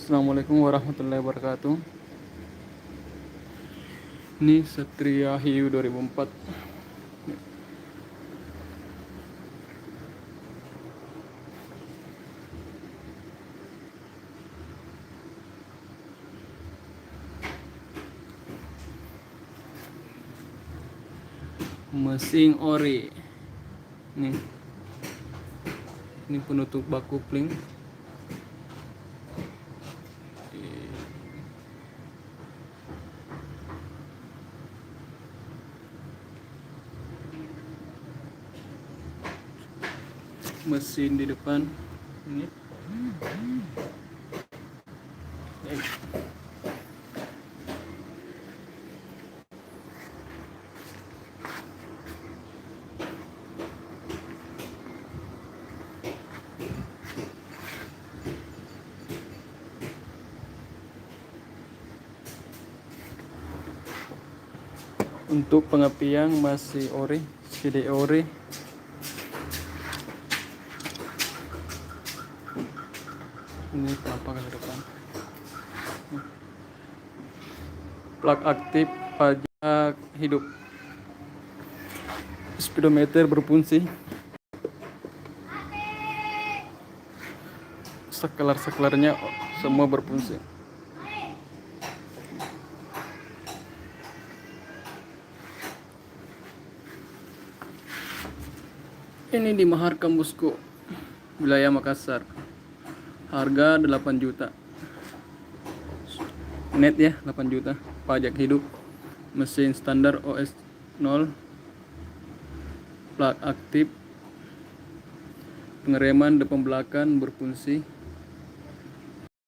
Assalamualaikum warahmatullahi wabarakatuh. Ini Satria Hiu 2004. Mesin ori. Ini penutup bak kopling. Mesin di depan ini. Untuk pengapian masih ori, CD ori. Ini penampakan ke depan. Plak aktif pajak hidup. Speedometer berfungsi. Saklar-saklarnya semua berfungsi. Ini di Mahar Kampusku, wilayah Makassar. Harga 8 juta. Net ya, 8 juta. Pajak hidup. Mesin standar OS 0. Plak aktif. Pengereman depan belakang berfungsi.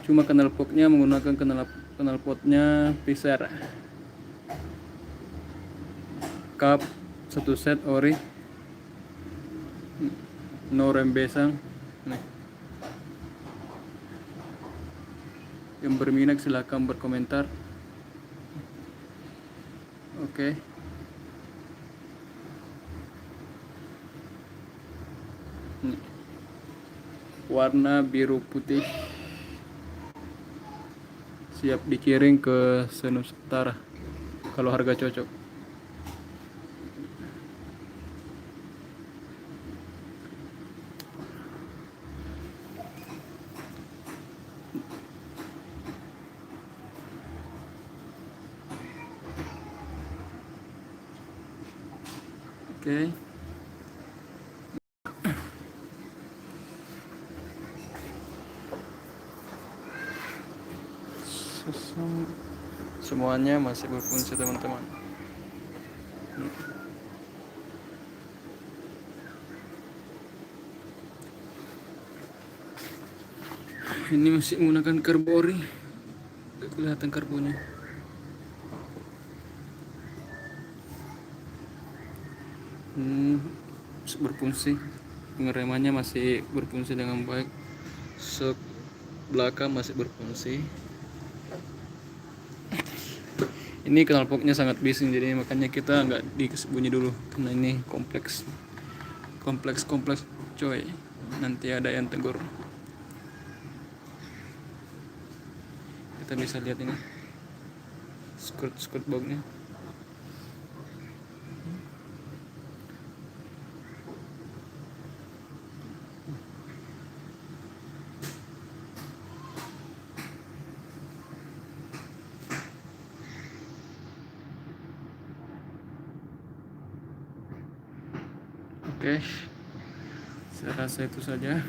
Cuma knalpotnya menggunakan knalpotnya Piser. Kap 1 set ori. No rem besang. Nih. Yang berminat silakan berkomentar. Oke. Nih. Warna biru putih. Siap dikirim ke Senusantara kalau harga cocok. Oke. Semuanya masih berfungsi teman-teman. Ini masih menggunakan karbo ori. Kelihatan karbonya. Berfungsi. Pengeremannya masih berfungsi dengan baik. Sok belakang masih berfungsi. Ini knalpotnya sangat bising, jadi makanya kita nggak disembunyi dulu karena ini kompleks coy, nanti ada yang tegur. Kita bisa lihat ini skirt boxnya. Oke, saya rasa itu saja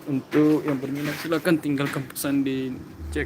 untuk yang berminat silakan tinggalkan pesan di cek